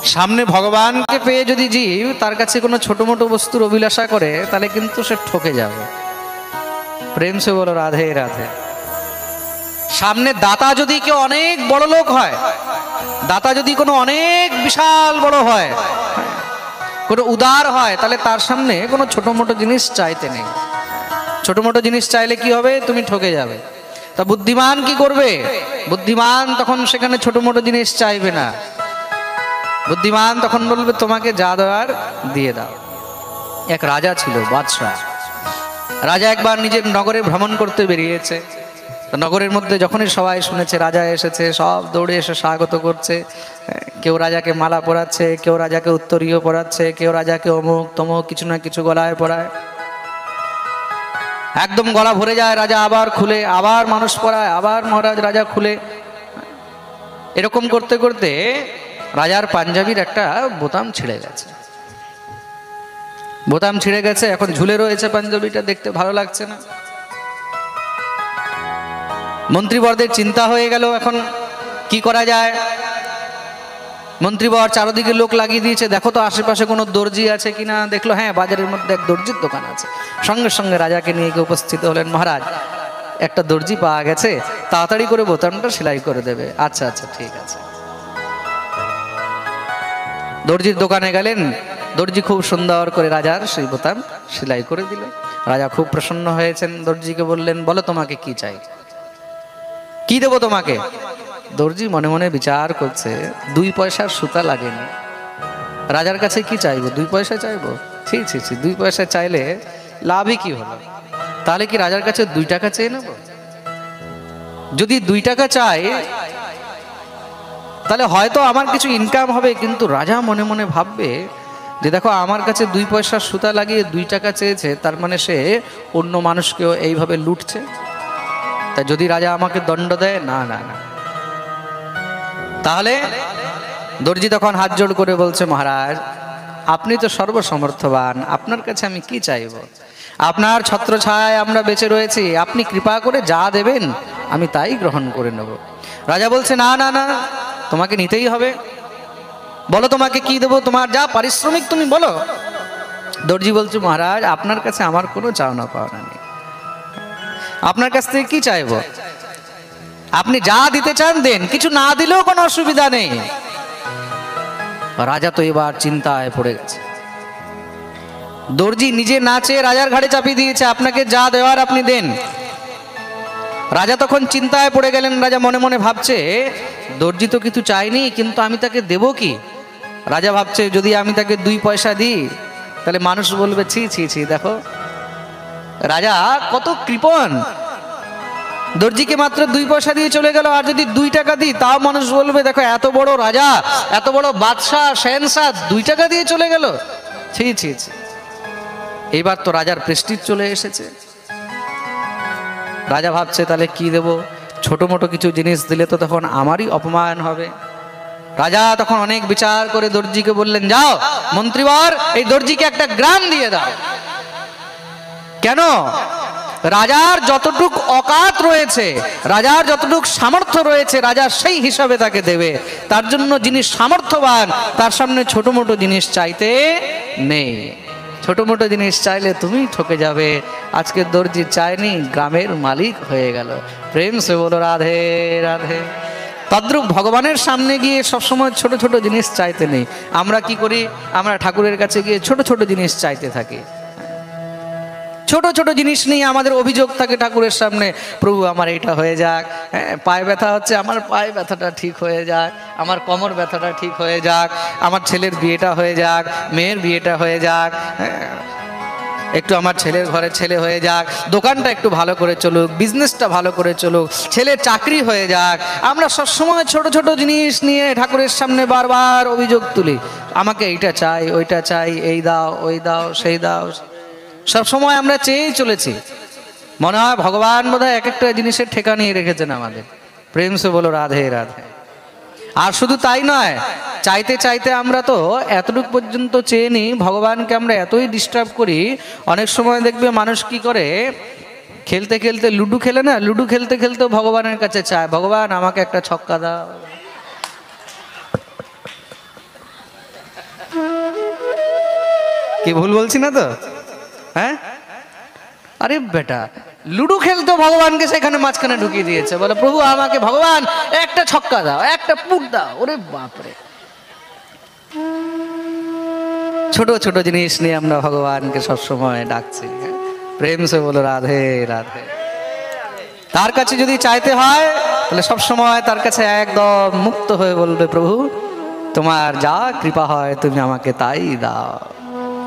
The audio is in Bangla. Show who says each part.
Speaker 1: সামনে ভগবানকে পেয়ে যদি জীব তার কাছে কোনো ছোট মোটো বস্তুর অভিলাষা করে তাহলে কিন্তু সে ঠকে যাবে। প্রেম সে বলো রাধে রাধে। সামনে দাতা যদি কেউ অনেক বড় লোক হয়, দাতা যদি কোনো অনেক বিশাল বড় হয়, কোনো উদার হয়, তাহলে তার সামনে কোনো ছোট মোটো জিনিস চাইতে নেই। ছোট মোটো জিনিস চাইলে কি হবে? তুমি ঠকে যাবে। তা বুদ্ধিমান কি করবে? বুদ্ধিমান তখন সেখানে ছোট মোটো জিনিস চাইবে না। বুদ্ধিমান তখন বলবে তোমাকে যা দেওয়ার দিয়ে দাও। এক রাজা ছিল, বাদশাহ। রাজা একবার নিজের নগরে ভ্রমণ করতে বেরিয়েছে। নগরের মধ্যে যখনই সবাই শুনেছে রাজা এসেছে, সব দৌড়ে এসে স্বাগত করছে। কেউ রাজাকে মালা পরাচ্ছে, কেউ রাজাকে উত্তরীয় পরাচ্ছে, কেউ রাজাকে অমুক তমুক কিছু না কিছু গলায় পরায়। একদম গলা ভরে যায়, রাজা আবার খুলে, আবার মানুষ পরায়, আবার মহারাজ রাজা খুলে। এরকম করতে করতে রাজার পাঞ্জাবির একটা বোতাম ছিঁড়ে গেছে। বোতাম ছিঁড়ে গেছে, এখন ঝুলে রয়েছে পাঞ্জাবিটা, দেখতে ভালো লাগছে না। মন্ত্রীবরদের চিন্তা হয়ে গেল, এখন কি করা যায়। মন্ত্রীবর চারদিকে লোক লাগিয়ে দিয়েছে, দেখো তো আশেপাশে কোনো দর্জি আছে কিনা। দেখলো হ্যাঁ, বাজারের মধ্যে এক দর্জির দোকান আছে। সঙ্গে সঙ্গে রাজাকে নিয়ে গিয়ে উপস্থিত হলেন। মহারাজ, একটা দর্জি পাওয়া গেছে, তাড়াতাড়ি করে বোতামটা সেলাই করে দেবে। আচ্ছা আচ্ছা ঠিক আছে। দর্জির দোকানে গেলেন, দর্জি খুব সুন্দর করে রাজার সেই বোতাম সেলাই করে দিল। রাজা খুব প্রসন্ন হয়েছেন, দর্জিকে বললেন বলো তোমাকে কি চাই, কি দেবো তোমাকে। দর্জি মনে মনে বিচার করছে, 2 পয়সার সুতা লাগেনি, রাজার কাছে কি চাইবো, 2 পয়সা চাইবো? ছি ছি ছি, 2 পয়সা চাইলে লাভই কি হলো? তাহলে কি রাজার কাছে 2 টাকা চেয়ে নেব? যদি 2 টাকা চাই তাহলে হয়তো আমার কিছু ইনকাম হবে, কিন্তু রাজা মনে মনে ভাববে যে দেখো আমার কাছে 2 পয়সার সুতা লাগিয়ে 2 টাকা চেয়েছে, তার মানে সে অন্য মানুষকেও এইভাবে লুটছে। তা যদি রাজা আমাকে দণ্ড দেয়, না না না। তাহলে দর্জি তখন হাত জোড় করে বলছে, মহারাজ আপনি তো সর্বসমর্থবান, আপনার কাছে আমি কি চাইব? আপনার ছত্রছায়ায় আমরা বেঁচে রয়েছি, আপনি কৃপা করে যা দেবেন আমি তাই গ্রহণ করে নেব। রাজা বলছে, না না না, তোমাকে নিতেই হবে, বলো তোমাকে কি দেবো, তোমার যা পারিশ্রমিক তুমি বলো। দর্জি বলছে, মহারাজ আপনার কাছে আমার কোনো চাওনা পাওনা নেই, আপনার কাছ থেকে কি চাইবো? আপনি যা দিতে চান দেন, কিছু না দিলেও কোনো অসুবিধা নেই। রাজা তো এবার চিন্তায় পড়ে গেছে। দর্জি নিজে না চেয়ে রাজার ঘাড়ে চাপিয়ে দিয়েছে, আপনাকে যা দেওয়ার আপনি দেন। রাজা তখন চিন্তায় পড়ে গেলেন। রাজা মনে মনে ভাবছে, দর্জি তো কিছু চাইনি, কিন্তু আমি তাকে দেব কি? রাজা ভাবছে, যদি আমি তাকে 2 পয়সা দিই তাহলে মানুষ বলবে ছি ছি ছি, দেখো রাজা কত কৃপণ, দর্জিকে মাত্র 2 পয়সা দিয়ে চলে গেল। আর যদি 2 টাকা দিই তাও মানুষ বলবে দেখো এত বড় রাজা, এত বড় বাদশাহ শেরশাহ 2 টাকা দিয়ে চলে গেল, ছি ছি ছি। এইবার তো রাজার প্রেস্টিজ চলে এসেছে। রাজা ভাবছে তাহলে কি দেব? ছোট মোটো কিছু জিনিস দিলে তো তখন আমারই অপমান হবে। রাজা তখন অনেক বিচার করে দর্জিকে বললেন, যাও মন্ত্রীবর, এই দর্জিকে একটা গ্রাম দিয়ে দাও। কেন? রাজার যতটুক অকাত রয়েছে, রাজার যতটুক সামর্থ্য রয়েছে, রাজা সেই হিসাবে তাকে দেবে। তার জন্য যিনি সামর্থ্যবান তার সামনে ছোট মোটো জিনিস চাইতে নেই। ছোট মোটো জিনিস চাইলে তুমি ঠকে যাবে। আজকে দর্জি চায়নি, গ্রামের মালিক হয়ে গেল। প্রেম সে বলো রাধে রাধে। তদ্রূপ ভগবানের সামনে গিয়ে সবসময় ছোট ছোট জিনিস চাইতে নেই। আমরা কি করি? আমরা ঠাকুরের কাছে গিয়ে ছোট ছোট জিনিস চাইতে থাকি। ছোট ছোট জিনিস নিয়ে আমাদের অভিযোগ থাকে ঠাকুরের সামনে, প্রভু আমার এইটা হয়ে যাক, হ্যাঁ পায়ে ব্যথা হচ্ছে, আমার পায়ে ব্যথাটা ঠিক হয়ে যাক, আমার কোমর ব্যথাটা ঠিক হয়ে যাক, আমার ছেলের বিয়েটা হয়ে যাক, মেয়ের বিয়েটা হয়ে যাক, একটু আমার ছেলের ঘরে ছেলে হয়ে যাক, দোকানটা একটু ভালো করে চলুক, বিজনেসটা ভালো করে চলুক, ছেলের চাকরি হয়ে যাক। আমরা সবসময় ছোট ছোট জিনিস নিয়ে ঠাকুরের সামনে বারবার অভিযোগ তুলি, আমাকে এইটা চাই, ওইটা চাই, এই দাও, ওই দাও, সেই দাও। সব সময় আমরা চেয়েই চলেছি। মনে হয় ভগবান বোধহয় এক একটা জিনিসের ঠেকা নিয়ে রেখেছেন আমাদের। প্রেম সে বলো রাধে রাধে। আর শুধু তাই নয়, চাইতে চাইতে আমরা তো এতটুকু পর্যন্ত চেয়ে নিই, ভগবানকে আমরা এতই ডিস্টার্ব করি। অনেক সময় দেখবে মানুষ কি করে, খেলতে খেলতে লুডু খেলে না, লুডু খেলতে খেলতেও ভগবানের কাছে চায়, ভগবান আমাকে একটা ছক্কা দাও। কি ভুল বলছি না তো? হ্যাঁ, আরে বেটা লুডো খেলতো ভগবানকে সেখানে মাঝখানে ঢুকিয়ে দিয়েছে, বলে প্রভু আমাকে ভগবান একটা ছক্কা দাও, একটা পুট দাও। ওরে বাপরে, ছোট ছোট জিনিস নিয়ে আমরা ভগবানকে সবসময় ডাকছি। প্রেম সে বলো রাধে রাধে। তার কাছে যদি চাইতে হয় তাহলে সবসময় তার কাছে একদম মুক্ত হয়ে বলবে প্রভু তোমার যা কৃপা হয় তুমি আমাকে তাই দাও।